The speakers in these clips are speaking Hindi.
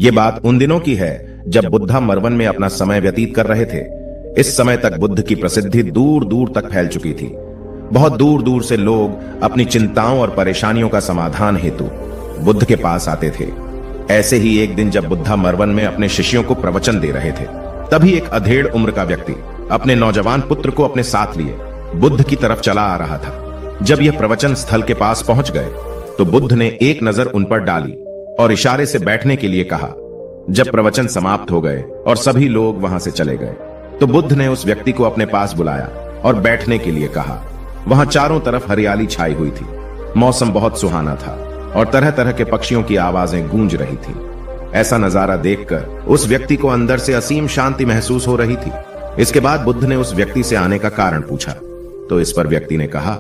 ये बात उन दिनों की है जब बुद्धा मरवन में अपना समय व्यतीत कर रहे थे। इस समय तक बुद्ध की प्रसिद्धि दूर दूर तक फैल चुकी थी। बहुत दूर दूर से लोग अपनी चिंताओं और परेशानियों का समाधान हेतु बुद्ध के पास आते थे। ऐसे ही एक दिन जब बुद्धा मरवन में अपने शिष्यों को प्रवचन दे रहे थे, तभी एक अधेड़ उम्र का व्यक्ति अपने नौजवान पुत्र को अपने साथ लिए बुद्ध की तरफ चला आ रहा था। जब यह प्रवचन स्थल के पास पहुंच गए तो बुद्ध ने एक नजर उन पर डाली और इशारे से बैठने के लिए कहा। जब प्रवचन समाप्त हो गए और सभी लोग वहां से चले गए तो बुद्ध ने उस व्यक्ति को अपने पास बुलाया और बैठने के लिए कहा। वहां चारों तरफ हरियाली छाई हुई थी। मौसम बहुत सुहाना था और तरह तरह के पक्षियों की आवाजें गूंज रही थी। ऐसा नजारा देखकर उस व्यक्ति को अंदर से असीम शांति महसूस हो रही थी। इसके बाद बुद्ध ने उस व्यक्ति से आने का कारण पूछा तो इस पर व्यक्ति ने कहा,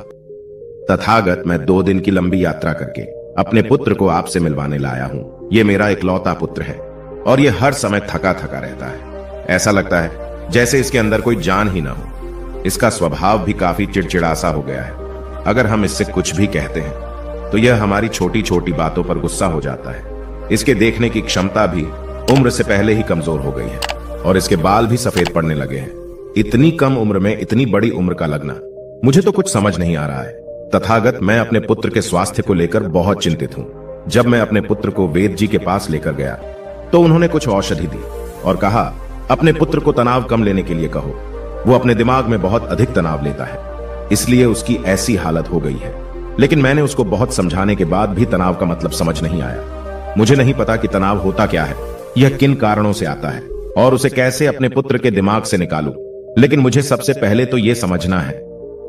तथागत, मैं 2 दिन की लंबी यात्रा करके अपने पुत्र को आपसे मिलवाने लाया हूं। ये मेरा इकलौता पुत्र है और ये हर समय थका थका रहता है। ऐसा लगता है जैसे इसके अंदर कोई जान ही ना हो। इसका स्वभाव भी काफी चिड़चिड़ासा हो गया है। अगर हम इससे कुछ भी कहते हैं तो यह हमारी छोटी छोटी बातों पर गुस्सा हो जाता है। इसके देखने की क्षमता भी उम्र से पहले ही कमजोर हो गई है और इसके बाल भी सफेद पड़ने लगे हैं। इतनी कम उम्र में इतनी बड़ी उम्र का लगना, मुझे तो कुछ समझ नहीं आ रहा है। तथागत, मैं अपने पुत्र के स्वास्थ्य को लेकर बहुत चिंतित हूं। जब मैं अपने पुत्र को वेद जी के पास लेकर गया तो उन्होंने कुछ औषधि दी और कहा, अपने पुत्र को तनाव कम लेने के लिए कहो। वो अपने दिमाग में बहुत अधिक तनाव लेता है, इसलिए उसकी ऐसी हालत हो गई है। लेकिन मैंने उसको बहुत समझाने के बाद भी तनाव का मतलब समझ नहीं आया। मुझे नहीं पता कि तनाव होता क्या है, यह किन कारणों से आता है और उसे कैसे अपने पुत्र के दिमाग से निकालूं। लेकिन मुझे सबसे पहले तो यह समझना है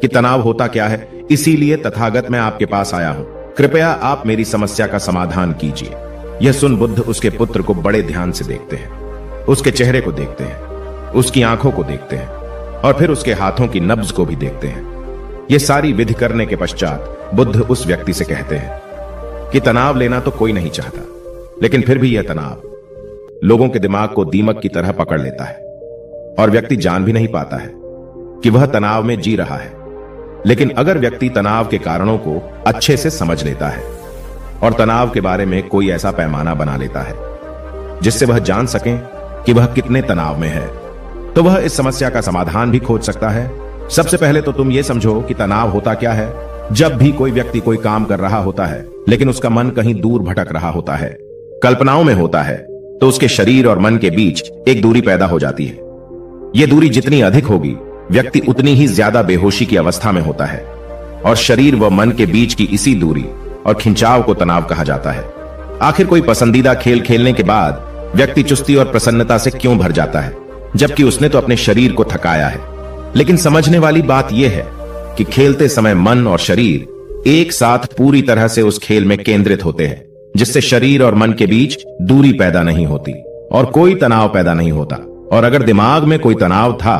कि तनाव होता क्या है। इसीलिए तथागत मैं आपके पास आया हूं। कृपया आप मेरी समस्या का समाधान कीजिए। यह सुन बुद्ध उसके पुत्र को बड़े ध्यान से देखते हैं। उसके चेहरे को देखते हैं, उसकी आंखों को देखते हैं और फिर उसके हाथों की नब्ज को भी देखते हैं। यह सारी विधि करने के पश्चात बुद्ध उस व्यक्ति से कहते हैं कि तनाव लेना तो कोई नहीं चाहता, लेकिन फिर भी यह तनाव लोगों के दिमाग को दीमक की तरह पकड़ लेता है और व्यक्ति जान भी नहीं पाता है कि वह तनाव में जी रहा है। लेकिन अगर व्यक्ति तनाव के कारणों को अच्छे से समझ लेता है और तनाव के बारे में कोई ऐसा पैमाना बना लेता है जिससे वह जान सके कि वह कितने तनाव में है, तो वह इस समस्या का समाधान भी खोज सकता है। सबसे पहले तो तुम यह समझो कि तनाव होता क्या है। जब भी कोई व्यक्ति कोई काम कर रहा होता है लेकिन उसका मन कहीं दूर भटक रहा होता है, कल्पनाओं में होता है, तो उसके शरीर और मन के बीच एक दूरी पैदा हो जाती है। यह दूरी जितनी अधिक होगी, व्यक्ति उतनी ही ज्यादा बेहोशी की अवस्था में होता है और शरीर व मन के बीच की इसी दूरी और खिंचाव को तनाव कहा जाता है। आखिर कोई पसंदीदा खेल खेलने के बाद व्यक्ति चुस्ती और प्रसन्नता से क्यों भर जाता है, जबकि उसने तो अपने शरीर को थकाया है। लेकिन समझने वाली बात यह है कि खेलते समय मन और शरीर एक साथ पूरी तरह से उस खेल में केंद्रित होते हैं, जिससे शरीर और मन के बीच दूरी पैदा नहीं होती और कोई तनाव पैदा नहीं होता। और अगर दिमाग में कोई तनाव था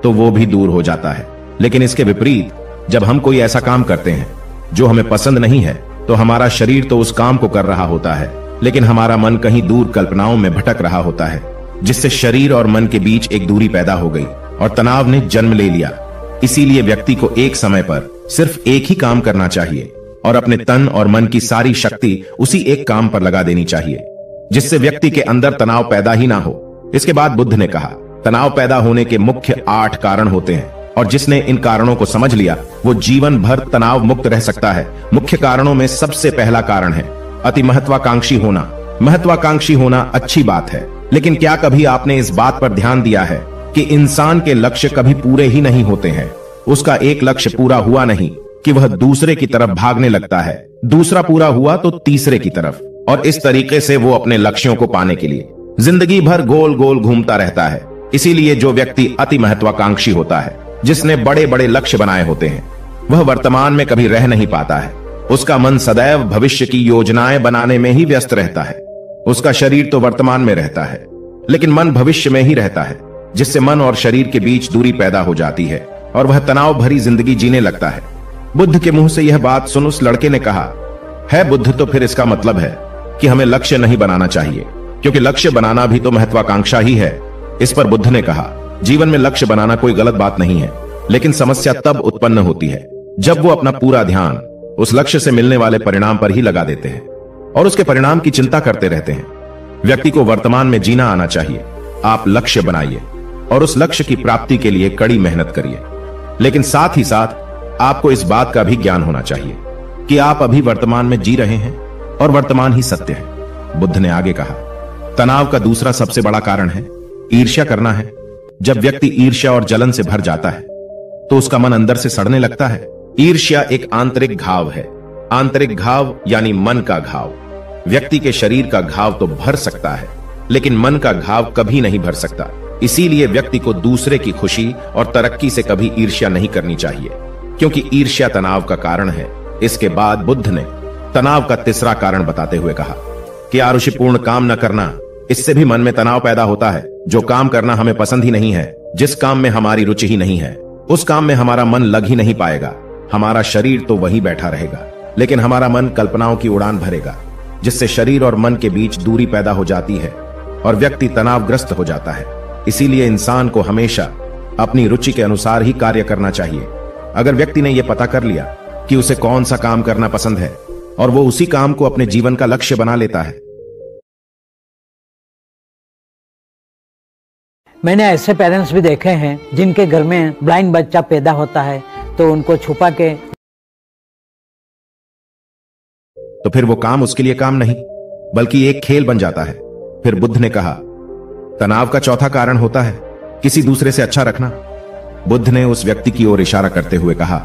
तो वो भी दूर हो जाता है। लेकिन इसके विपरीत, जब हम कोई ऐसा काम करते हैं जो हमें पसंद नहीं है, तो हमारा शरीर तो उस काम को कर रहा होता है, लेकिन हमारा मन कहीं दूर कल्पनाओं में भटक रहा होता है, जिससे शरीर और मन के बीच एक दूरी पैदा हो गई और तनाव ने जन्म ले लिया। इसीलिए व्यक्ति को एक समय पर सिर्फ एक ही काम करना चाहिए और अपने तन और मन की सारी शक्ति उसी एक काम पर लगा देनी चाहिए, जिससे व्यक्ति के अंदर तनाव पैदा ही ना हो। इसके बाद बुद्ध ने कहा, तनाव पैदा होने के मुख्य 8 कारण होते हैं और जिसने इन कारणों को समझ लिया वो जीवन भर तनाव मुक्त रह सकता है। मुख्य कारणों में सबसे पहला कारण है अति महत्वाकांक्षी होना। महत्वाकांक्षी होना अच्छी बात है, लेकिन क्या कभी आपने इस बात पर ध्यान दिया है कि इंसान के लक्ष्य कभी पूरे ही नहीं होते हैं। उसका एक लक्ष्य पूरा हुआ नहीं कि वह दूसरे की तरफ भागने लगता है, दूसरा पूरा हुआ तो तीसरे की तरफ, और इस तरीके से वो अपने लक्ष्यों को पाने के लिए जिंदगी भर गोल गोल घूमता रहता है। इसीलिए जो व्यक्ति अति महत्वाकांक्षी होता है, जिसने बड़े बड़े लक्ष्य बनाए होते हैं, वह वर्तमान में कभी रह नहीं पाता है। उसका मन सदैव भविष्य की योजनाएं बनाने में ही व्यस्त रहता है। उसका शरीर तो वर्तमान में रहता है, लेकिन मन भविष्य में ही रहता है, जिससे मन और शरीर के बीच दूरी पैदा हो जाती है और वह तनाव भरी जिंदगी जीने लगता है। बुद्ध के मुंह से यह बात सुन उस लड़के ने कहा, है बुद्ध, तो फिर इसका मतलब है कि हमें लक्ष्य नहीं बनाना चाहिए, क्योंकि लक्ष्य बनाना भी तो महत्वाकांक्षा ही है। इस पर बुद्ध ने कहा, जीवन में लक्ष्य बनाना कोई गलत बात नहीं है, लेकिन समस्या तब उत्पन्न होती है जब वो अपना पूरा ध्यान उस लक्ष्य से मिलने वाले परिणाम पर ही लगा देते हैं और उसके परिणाम की चिंता करते रहते हैं। व्यक्ति को वर्तमान में जीना आना चाहिए। आप लक्ष्य बनाइए और उस लक्ष्य की प्राप्ति के लिए कड़ी मेहनत करिए, लेकिन साथ ही साथ आपको इस बात का भी ज्ञान होना चाहिए कि आप अभी वर्तमान में जी रहे हैं और वर्तमान ही सत्य है। बुद्ध ने आगे कहा, तनाव का दूसरा सबसे बड़ा कारण है ईर्ष्या करना है। जब व्यक्ति ईर्ष्या और जलन से भर जाता है तो उसका मन अंदर से सड़ने लगता है। ईर्ष्या एक आंतरिक घाव है। आंतरिक घाव यानी मन का घाव। व्यक्ति के शरीर का घाव तो भर सकता है, लेकिन मन का घाव कभी नहीं भर सकता। इसीलिए व्यक्ति को दूसरे की खुशी और तरक्की से कभी ईर्ष्या नहीं करनी चाहिए, क्योंकि ईर्ष्या तनाव का कारण है। इसके बाद बुद्ध ने तनाव का तीसरा कारण बताते हुए कहा कि आरुषिपूर्ण काम न करना, इससे भी मन में तनाव पैदा होता है। जो काम करना हमें पसंद ही नहीं है, जिस काम में हमारी रुचि ही नहीं है, उस काम में हमारा मन लग ही नहीं पाएगा। हमारा शरीर तो वहीं बैठा रहेगा, लेकिन हमारा मन कल्पनाओं की उड़ान भरेगा, जिससे शरीर और मन के बीच दूरी पैदा हो जाती है और व्यक्ति तनावग्रस्त हो जाता है। इसीलिए इंसान को हमेशा अपनी रुचि के अनुसार ही कार्य करना चाहिए। अगर व्यक्ति ने यह पता कर लिया कि उसे कौन सा काम करना पसंद है और वो उसी काम को अपने जीवन का लक्ष्य बना लेता है। मैंने ऐसे पेरेंट्स भी देखे हैं जिनके घर में ब्लाइंड बच्चा पैदा होता है तो उनको छुपा के, तो फिर वो काम उसके लिए काम नहीं बल्कि एक खेल बन जाता है। फिर बुद्ध ने कहा, तनाव का चौथा कारण होता है किसी दूसरे से अच्छा रखना। बुद्ध ने उस व्यक्ति की ओर इशारा करते हुए कहा,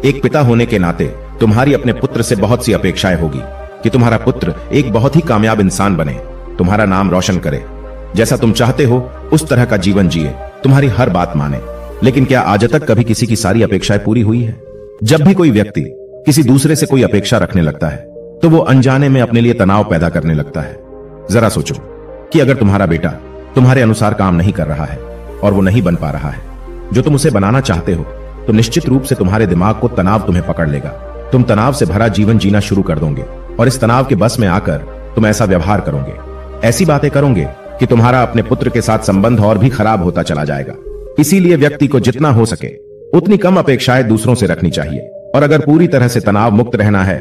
एक पिता होने के नाते तुम्हारी अपने पुत्र से बहुत सी अपेक्षाएं होगी कि तुम्हारा पुत्र एक बहुत ही कामयाब इंसान बने, तुम्हारा नाम रोशन करे, जैसा तुम चाहते हो उस तरह का जीवन जिए, तुम्हारी हर बात माने। लेकिन क्या आज तक कभी किसी की सारी अपेक्षाएं पूरी हुई है? जब भी कोई व्यक्ति किसी दूसरे से कोई अपेक्षा रखने लगता है तो वो अनजाने में अपने लिए तनाव पैदा करने लगता है। जरा सोचो कि अगर तुम्हारा बेटा तुम्हारे अनुसार काम नहीं कर रहा है और वो नहीं बन पा रहा है जो तुम उसे बनाना चाहते हो, तो निश्चित रूप से तुम्हारे दिमाग को तनाव तुम्हें पकड़ लेगा। तुम तनाव से भरा जीवन जीना शुरू कर दोगे और इस तनाव के बस में आकर तुम ऐसा व्यवहार करोगे, ऐसी बातें करोगे कि तुम्हारा अपने पुत्र के साथ संबंध और भी खराब होता चला जाएगा। इसीलिए व्यक्ति को जितना हो सके उतनी कम अपेक्षाएं दूसरों से रखनी चाहिए, और अगर पूरी तरह से तनाव मुक्त रहना है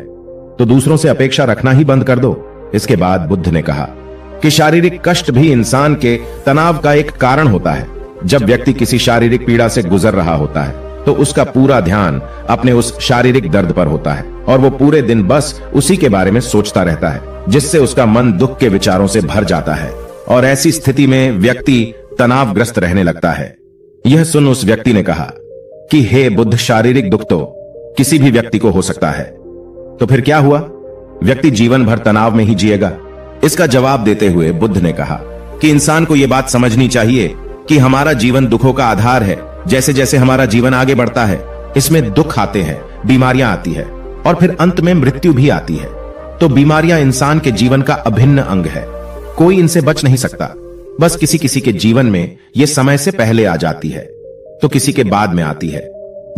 तो दूसरों से अपेक्षा रखना ही बंद कर दो। इसके बाद बुद्ध ने कहा कि शारीरिक कष्ट भी इंसान के तनाव का एक कारण होता है। जब व्यक्ति किसी शारीरिक पीड़ा से गुजर रहा होता है तो उसका पूरा ध्यान अपने उस शारीरिक दर्द पर होता है और वो पूरे दिन बस उसी के बारे में सोचता रहता है, जिससे उसका मन दुख के विचारों से भर जाता है और ऐसी स्थिति में व्यक्ति तनावग्रस्त रहने लगता है। यह सुन उस व्यक्ति ने कहा कि हे बुद्ध, शारीरिक दुख तो किसी भी व्यक्ति को हो सकता है, तो फिर क्या हुआ? व्यक्ति जीवन भर तनाव में ही जिएगा? इसका जवाब देते हुए बुद्ध ने कहा कि इंसान को यह बात समझनी चाहिए कि हमारा जीवन दुखों का आधार है। जैसे जैसे हमारा जीवन आगे बढ़ता है इसमें दुख आते हैं, बीमारियां आती है और फिर अंत में मृत्यु भी आती है। तो बीमारियां इंसान के जीवन का अभिन्न अंग है, कोई इनसे बच नहीं सकता। बस किसी किसी के जीवन में यह समय से पहले आ जाती है तो किसी के बाद में आती है।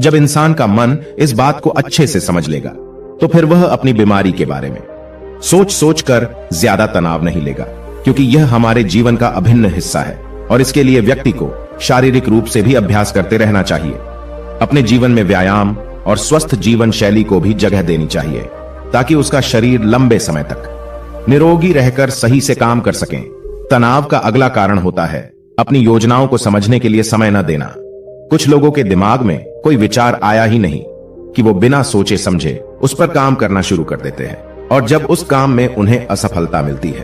जब इंसान का मन इस बात को अच्छे से समझ लेगा तो फिर वह अपनी बीमारी के बारे में सोच सोच कर ज्यादा तनाव नहीं लेगा, क्योंकि यह हमारे जीवन का अभिन्न हिस्सा है और इसके लिए व्यक्ति को शारीरिक रूप से भी अभ्यास करते रहना चाहिए। अपने जीवन में व्यायाम और स्वस्थ जीवन शैली को भी जगह देनी चाहिए ताकि उसका शरीर लंबे समय तक निरोगी रहकर सही से काम कर सके। तनाव का अगला कारण होता है अपनी योजनाओं को समझने के लिए समय न देना। कुछ लोगों के दिमाग में कोई विचार आया ही नहीं कि वो बिना सोचे समझे उस पर काम करना शुरू कर देते हैं, और जब उस काम में उन्हें असफलता मिलती है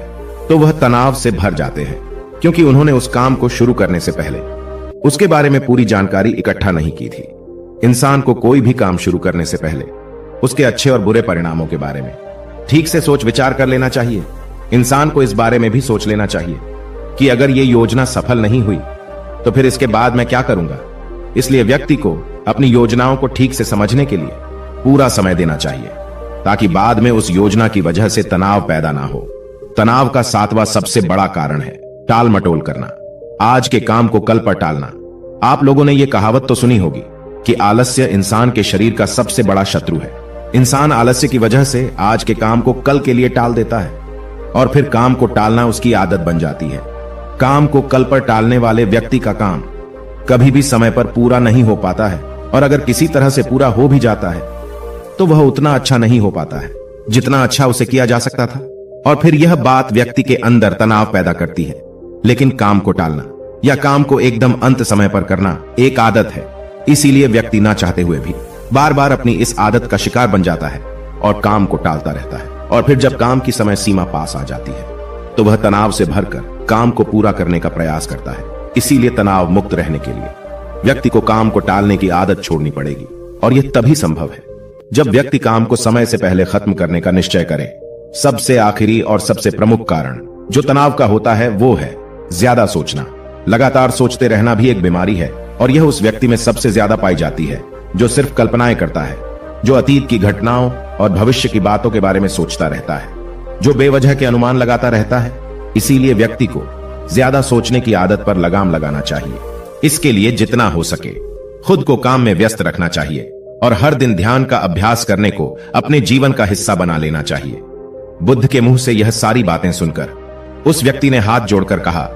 तो वह तनाव से भर जाते हैं, क्योंकि उन्होंने उस काम को शुरू करने से पहले उसके बारे में पूरी जानकारी इकट्ठा नहीं की थी। इंसान को कोई भी काम शुरू करने से पहले उसके अच्छे और बुरे परिणामों के बारे में ठीक से सोच विचार कर लेना चाहिए। इंसान को इस बारे में भी सोच लेना चाहिए कि अगर यह योजना सफल नहीं हुई तो फिर इसके बाद मैं क्या करूंगा। इसलिए व्यक्ति को अपनी योजनाओं को ठीक से समझने के लिए पूरा समय देना चाहिए ताकि बाद में उस योजना की वजह से तनाव पैदा ना हो। तनाव का सातवां सबसे बड़ा कारण है टाल मटोल करना, आज के काम को कल पर टालना। आप लोगों ने यह कहावत तो सुनी होगी कि आलस्य इंसान के शरीर का सबसे बड़ा शत्रु है। इंसान आलस्य की वजह से आज के काम को कल के लिए टाल देता है और फिर काम को टालना उसकी आदत बन जाती है। काम को कल पर टालने वाले व्यक्ति का काम कभी भी समय पर पूरा नहीं हो पाता है, और अगर किसी तरह से पूरा हो भी जाता है तो वह उतना अच्छा नहीं हो पाता है जितना अच्छा उसे किया जा सकता था। और फिर यह बात व्यक्ति के अंदर तनाव पैदा करती है। लेकिन काम को टालना या काम को एकदम अंत समय पर करना एक आदत है, इसीलिए व्यक्ति ना चाहते हुए भी बार बार अपनी इस आदत का शिकार बन जाता है और काम को टालता रहता है। और फिर जब काम की समय सीमा पास आ जाती है तो वह तनाव से भरकर काम को पूरा करने का प्रयास करता है। इसीलिए तनाव मुक्त रहने के लिए व्यक्ति को काम को टालने की आदत छोड़नी पड़ेगी, और यह तभी संभव है जब व्यक्ति काम को समय से पहले खत्म करने का निश्चय करे। सबसे आखिरी और सबसे प्रमुख कारण जो तनाव का होता है वो है ज्यादा सोचना। लगातार सोचते रहना भी एक बीमारी है, और यह उस व्यक्ति में सबसे ज्यादा पाई जाती है जो सिर्फ कल्पनाएं करता है, जो अतीत की घटनाओं और भविष्य की बातों के बारे में सोचता रहता है, जो बेवजह के अनुमान लगाता रहता है। इसीलिए व्यक्ति को ज्यादा सोचने की आदत पर लगाम लगाना चाहिए। इसके लिए जितना हो सके खुद को काम में व्यस्त रखना चाहिए और हर दिन ध्यान का अभ्यास करने को अपने जीवन का हिस्सा बना लेना चाहिए। बुद्ध के मुंह से यह सारी बातें सुनकर उस व्यक्ति ने हाथ जोड़कर कहा,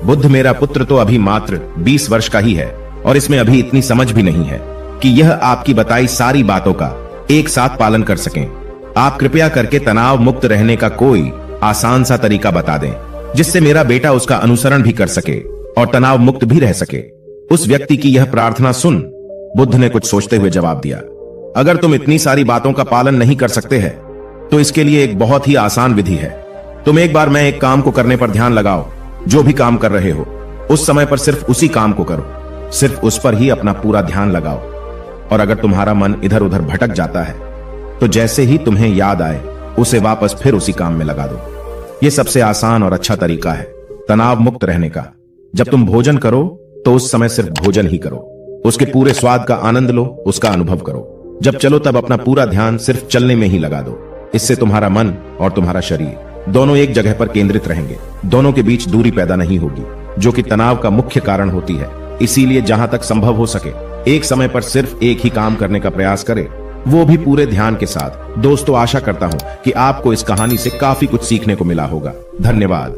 बुद्ध, मेरा पुत्र तो अभी मात्र 20 वर्ष का ही है और इसमें अभी इतनी समझ भी नहीं है कि यह आपकी बताई सारी बातों का एक साथ पालन कर सकें। आप कृपया करके तनाव मुक्त रहने का कोई आसान सा तरीका बता दें जिससे मेरा बेटा उसका अनुसरण भी कर सके और तनाव मुक्त भी रह सके। उस व्यक्ति की यह प्रार्थना सुन बुद्ध ने कुछ सोचते हुए जवाब दिया, अगर तुम इतनी सारी बातों का पालन नहीं कर सकते हैं तो इसके लिए एक बहुत ही आसान विधि है। तुम एक बार मैं एक काम को करने पर ध्यान लगाओ, जो भी काम कर रहे हो उस समय पर सिर्फ उसी काम को करो, सिर्फ उस पर ही अपना पूरा ध्यान लगाओ। और अगर तुम्हारा मन इधर उधर भटक जाता है तो जैसे ही तुम्हें याद आए उसे वापस फिर उसी काम में लगा दो। यह सबसे आसान और अच्छा तरीका है तनाव मुक्त रहने का। जब तुम भोजन करो तो उस समय सिर्फ भोजन ही करो, उसके पूरे स्वाद का आनंद लो, उसका अनुभव करो। जब चलो तब अपना पूरा ध्यान सिर्फ चलने में ही लगा दो। इससे तुम्हारा मन और तुम्हारा शरीर दोनों एक जगह पर केंद्रित रहेंगे, दोनों के बीच दूरी पैदा नहीं होगी जो कि तनाव का मुख्य कारण होती है। इसीलिए जहां तक संभव हो सके एक समय पर सिर्फ एक ही काम करने का प्रयास करें, वो भी पूरे ध्यान के साथ। दोस्तों, आशा करता हूं कि आपको इस कहानी से काफी कुछ सीखने को मिला होगा। धन्यवाद।